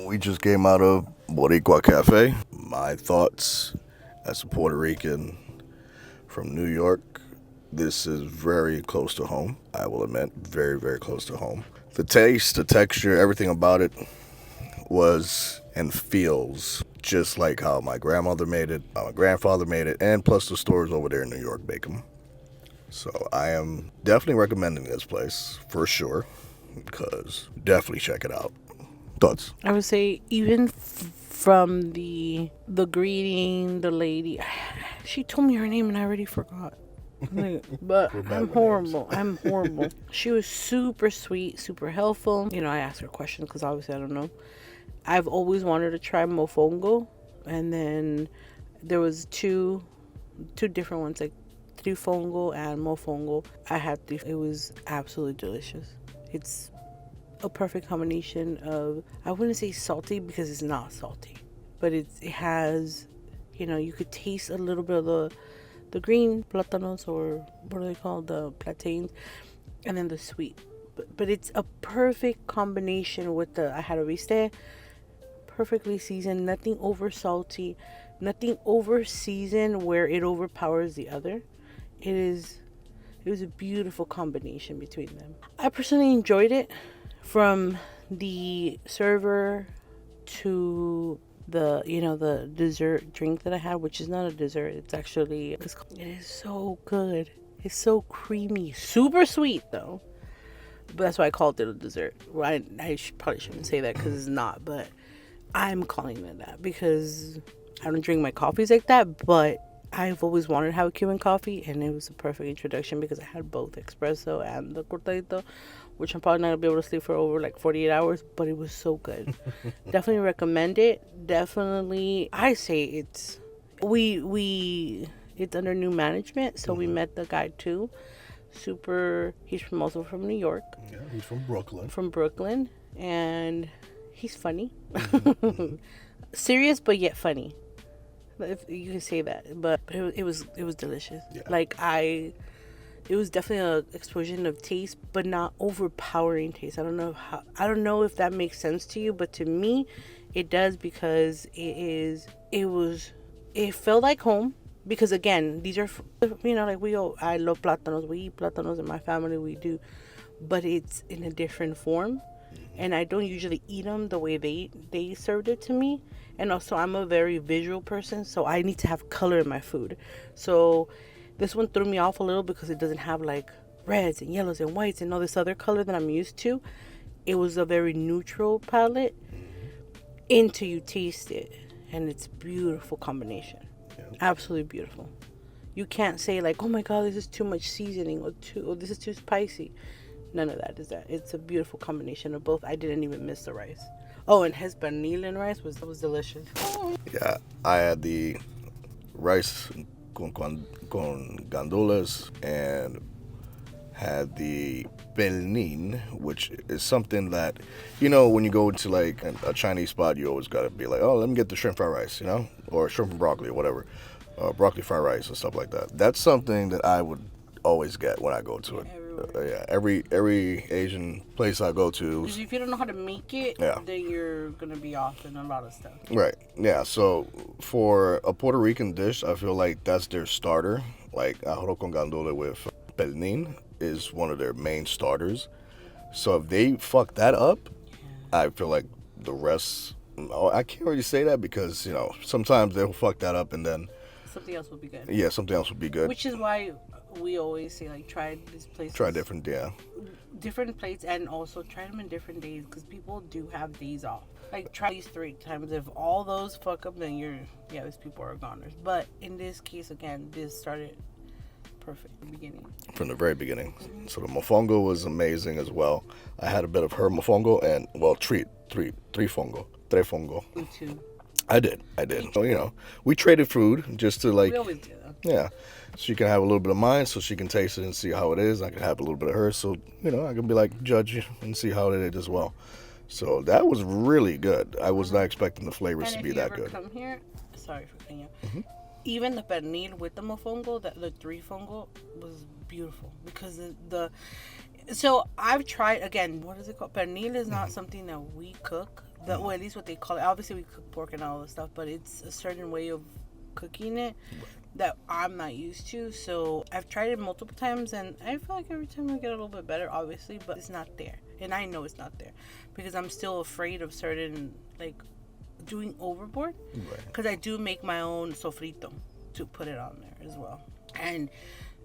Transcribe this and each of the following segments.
We just came out of Boricua Cafe. My thoughts as a Puerto Rican from New York. This is very close to home. I will admit, very, very close to home. The taste, the texture, everything about it was and feels just like how my grandmother made it, how my grandfather made it, and plus the stores over there in New York make them. So I am definitely recommending this place for sure because definitely check it out. Thoughts? I would say even from the greeting, the lady, she told me her name and I already forgot. But I'm Remember names. horrible. I'm horrible. She was super sweet, super helpful. I asked her questions because obviously I don't know. I've always wanted to try mofongo, and then there was two different ones, like trifongo and mofongo. I had three. It was absolutely delicious. It's a perfect combination of, I wouldn't say salty because it's not salty, but it has, you could taste a little bit of the green plátanos, or what are they called, the plantains, and then the sweet. But it's a perfect combination with I had a bistec, perfectly seasoned, nothing over salty, nothing over seasoned where it overpowers the other. It was a beautiful combination between them. I personally enjoyed it, from the server to the dessert drink that I had, which is not a dessert. It is so good. It's so creamy, super sweet though. But that's why I called it a dessert. Well, probably shouldn't say that because it's not, but I'm calling it that because I don't drink my coffees like that. But I've always wanted to have a Cuban coffee, and it was a perfect introduction because I had both espresso and the cortadito, which I'm probably not gonna be able to sleep for over like 48 hours, but it was so good. Definitely recommend it. Definitely, I say it's under new management, so we met the guy too. He's also from New York. Yeah, he's from Brooklyn. From Brooklyn, and he's funny. Serious but yet funny, if you can say that. But it was delicious. Yeah. It was definitely an explosion of taste, but not overpowering taste. I don't know if that makes sense to you, but to me it does, because it felt like home. Because again, these are, like I love plátanos. We eat plátanos in my family, we do, but it's in a different form, and I don't usually eat them the way they served it to me. And also, I'm a very visual person, so I need to have color in my food. So this one threw me off a little because it doesn't have like reds and yellows and whites and all this other color that I'm used to. It was a very neutral palette until you taste it, and it's a beautiful combination. Yeah. Absolutely beautiful. You can't say like, oh my god, this is too much seasoning, or this is too spicy. None of that is that. It's a beautiful combination of both. I didn't even miss the rice. Oh, and his pernil and rice was delicious. Yeah, I had the rice con gandules and had the pelnin, which is something that, when you go to like a Chinese spot, you always gotta be like, oh, let me get the shrimp fried rice, or shrimp and broccoli or whatever, broccoli fried rice and stuff like that. That's something that I would always get when I go to it. Yeah, every Asian place I go to. Because if you don't know how to make it, Yeah. then you're gonna be off in a lot of stuff. Right. Yeah. So for a Puerto Rican dish, I feel like that's their starter. Like arroz con gandole with pelnin is one of their main starters. So if they fuck that up, I feel like the rest. Oh, I can't really say that because sometimes they'll fuck that up and then Something else would be good. yeah, something else would be good. Which is why we always say like try this place. Try different, yeah. Different plates, and also try them in different days, because people do have days off. Like try these 3 times. If all those fuck up, then these people are goners. But in this case, again, this started perfect in the beginning. From the very beginning. So the mofongo was amazing as well. I had a bit of her mofongo and three fongo. Me too. I did. So, we traded food just to like, We always do that. yeah. She can have a little bit of mine so she can taste it and see how it is. I can have a little bit of hers so, I can be like judge and see how it is as well. So that was really good. I was not expecting the flavors to be that good. And if you ever come here, sorry for cutting you. Even the pernil with the mofongo, the three fongo, was beautiful, because so I've tried, again, what is it called? Pernil is not something that we cook. Well, at least what they call it. Obviously, we cook pork and all this stuff, but it's a certain way of cooking it that I'm not used to. So I've tried it multiple times, and I feel like every time I get a little bit better, obviously, but it's not there. And I know it's not there because I'm still afraid of certain, like, doing overboard. Because I do make my own sofrito to put it on there as well. And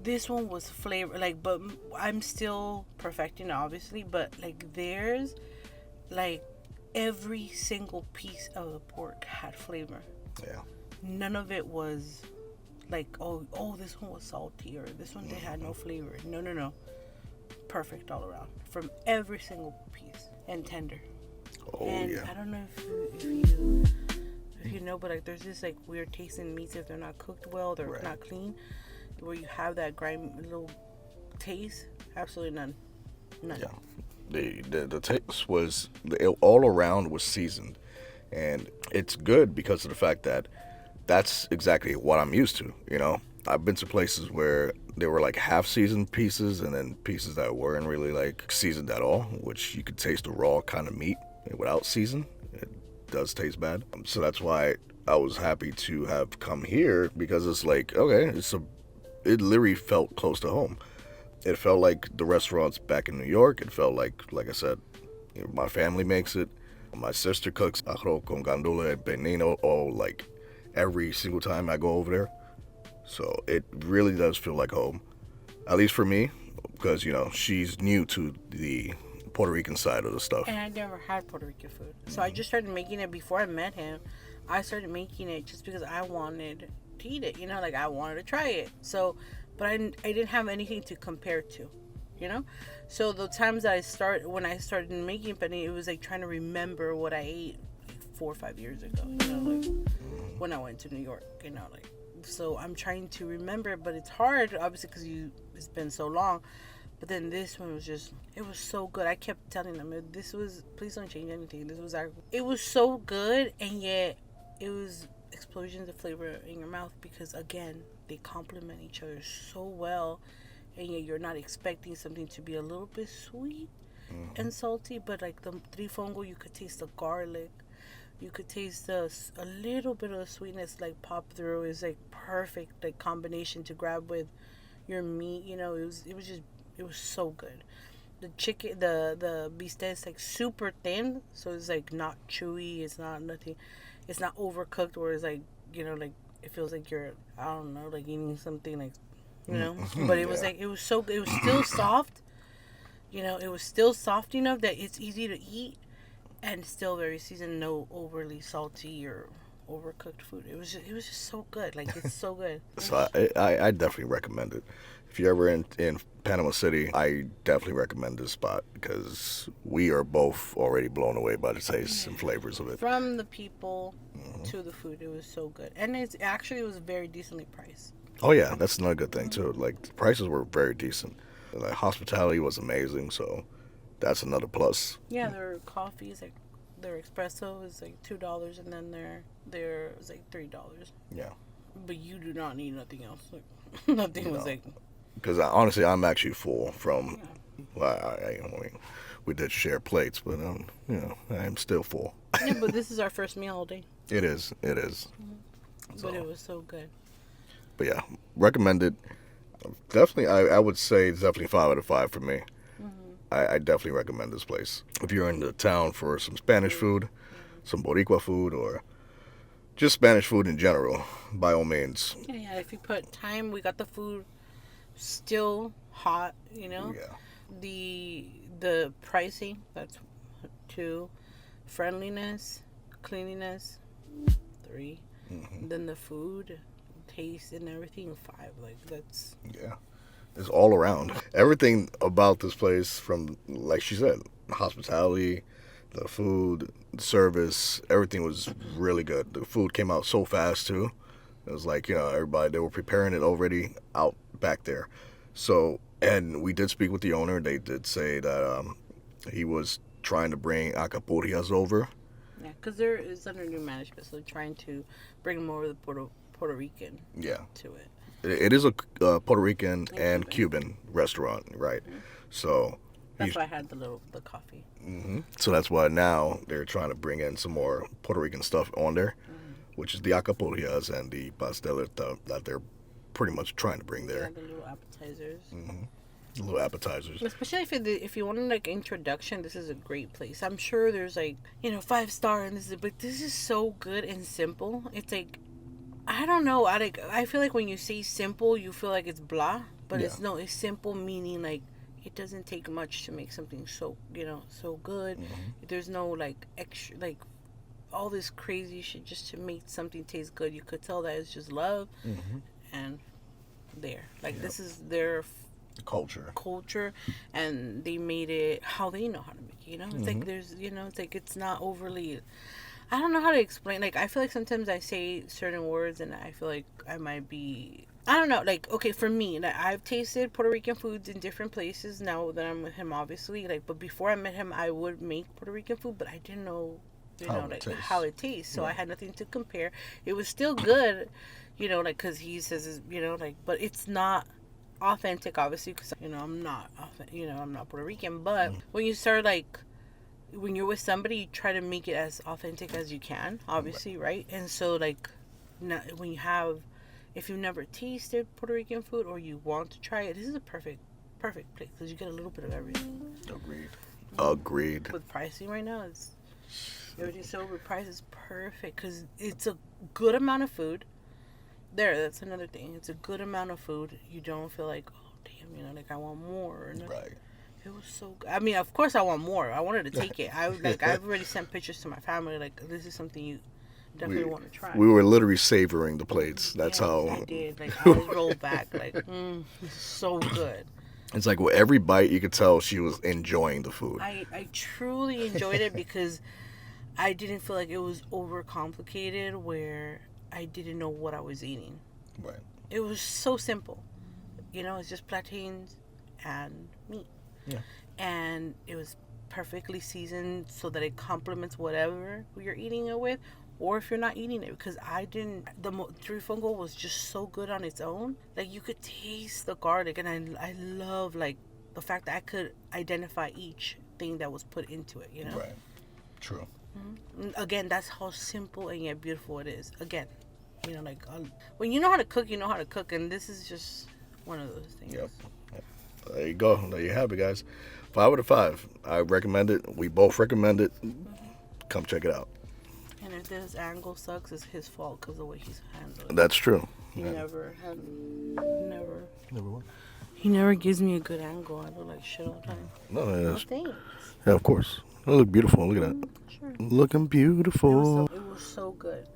this one was flavor, like, but I'm still perfecting it, obviously, but, like, theirs, like, every single piece of the pork had flavor. Yeah. None of it was like, oh, this one was salty or this one they had no flavor. No. Perfect all around from every single piece and tender. Oh, and yeah. I don't know if you know, but like there's this like weird taste in meats if they're not cooked well, they're not clean, where you have that grimy little taste. Absolutely none. Yeah. The taste was all around was seasoned, and it's good because of the fact that that's exactly what I'm used to. You know, I've been to places where there were like half seasoned pieces and then pieces that weren't really like seasoned at all, which you could taste the raw kind of meat without season. It does taste bad. So that's why I was happy to have come here, because it's like, okay, it literally felt close to home. It felt like the restaurants back in New York. It felt like I said, you know, my family makes it. My sister cooks arroz con gandula and penino all like every single time I go over there. So it really does feel like home, at least for me, because, you know, she's new to the Puerto Rican side of the stuff. And I never had Puerto Rican food. So I just started making it before I met him. I started making it just because I wanted to eat it, you know, like I wanted to try it. So, but I didn't have anything to compare to, you know? So the times that when I started making penne, it was like trying to remember what I ate like 4 or 5 years ago, you know, like when I went to New York, you know, like, so I'm trying to remember, but it's hard, obviously, because it's been so long. But then this one was it was so good. I kept telling them, please don't change anything. It was so good, and yet it was explosions of flavor in your mouth because, again, they complement each other so well, and yet you're not expecting something to be a little bit sweet and salty, but like the trifongo, you could taste the garlic. You could taste a little bit of the sweetness like pop through. Is like perfect like combination to grab with your meat. You know, it was so good. The chicken, the bistec is like super thin, so it's like not chewy. It's not nothing. It's not overcooked, where it's like, you know, like it feels like you're, I don't know, like eating something like, you know. But it was like it was still soft. You know, it was still soft enough that it's easy to eat. And still very seasoned, no overly salty or overcooked food. It was just so good. Like, it's so good. So I definitely recommend it. If you're ever in Panama City, I definitely recommend this spot because we are both already blown away by the taste and flavors of it. From the people to the food, it was so good. And it was very decently priced. Oh yeah, that's another good thing too. Like, the prices were very decent. Like, hospitality was amazing, so that's another plus. Yeah, their coffees, like their espresso is like $2, and then their is like $3. Yeah. But you do not need nothing else. Like, nothing was like. Because honestly, I'm actually full from. Yeah. Well, I mean, we did share plates, but you know, I'm still full. Yeah, but this is our first meal all day. It is. So. But it was so good. But yeah, recommend it. Definitely, I would say it's definitely 5 out of 5 for me. I definitely recommend this place. If you're in the town for some Spanish food, some Boricua food, or just Spanish food in general, by all means. Yeah, if you put time, we got the food still hot, you know? Yeah. The pricing, that's 2. Friendliness, cleanliness, 3. Then the food, taste, and everything, 5. Like, that's... Yeah. It's all around. Everything about this place, from, like she said, hospitality, the food, the service, everything was really good. The food came out so fast, too. It was like, you know, everybody, they were preparing it already out back there. So, and we did speak with the owner. They did say that he was trying to bring acapulcas over. Yeah, because there is under new management, so they're trying to bring them over the Puerto Rican to it. It is a Puerto Rican and Cuban restaurant, right? So That's why I had the coffee. So that's why now they're trying to bring in some more Puerto Rican stuff on there, which is the acapullas and the pasteleta that they're pretty much trying to bring Yeah, there. the little appetizers. Little appetizers. Especially if you want like introduction, this is a great place. I'm sure there's like 5-star and but this is so good and simple. It's like I don't know. I feel like when you say simple, you feel like it's blah, but it's simple meaning like it doesn't take much to make something so so good. There's no like extra like all this crazy shit just to make something taste good. You could tell that it's just love and this is their culture, and they made it how they know how to make it. It's like there's it's like it's not overly. I don't know how to explain. Like I feel like sometimes I say certain words and I feel like I might be. I don't know. Like okay, for me, like, I've tasted Puerto Rican foods in different places now that I'm with him. Obviously, like but before I met him, I would make Puerto Rican food, but I didn't know how it tastes. So I had nothing to compare. It was still good, like because he says like, but it's not authentic, obviously, because I'm not I'm not Puerto Rican. But when you start like when you're with somebody, you try to make it as authentic as you can, obviously, right? And so like when you have, if you've never tasted Puerto Rican food or you want to try it, this is a perfect place because you get a little bit of everything. Agreed. With pricing right now, it's everything's so with price is perfect because it's a good amount of food. That's another thing. It's a good amount of food. You don't feel like, oh damn, like I want more. Right. It was so good. I mean, of course I want more. I wanted to take it. I've already sent pictures to my family. Like this is something you definitely want to try. We were literally savoring the plates. That's how I did. Like I was rolled back. Like this is so good. It's like with every bite you could tell she was enjoying the food. I truly enjoyed it because I didn't feel like it was overcomplicated where I didn't know what I was eating. Right. It was so simple. It's just plantains and meat. Yeah. And it was perfectly seasoned so that it complements whatever you're eating it with, or if you're not eating it. Because the trifongo was just so good on its own. Like you could taste the garlic, and I love like the fact that I could identify each thing that was put into it. Right. True. Again, that's how simple and yet beautiful it is. Again, like when you know how to cook, and this is just one of those things. Yep. There you go. There you have it, guys. 5 out of 5. I recommend it. We both recommend it. Come check it out. And if this angle sucks, it's his fault because of the way he's handled it. That's true. He never. He never gives me a good angle. I look like shit all the time. No, Thanks. yeah, of course. They look beautiful. Look at that. Sure. Looking beautiful. It was so good.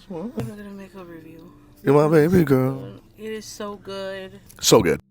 I'm gonna make a review. You're my baby girl. It is so good. So good.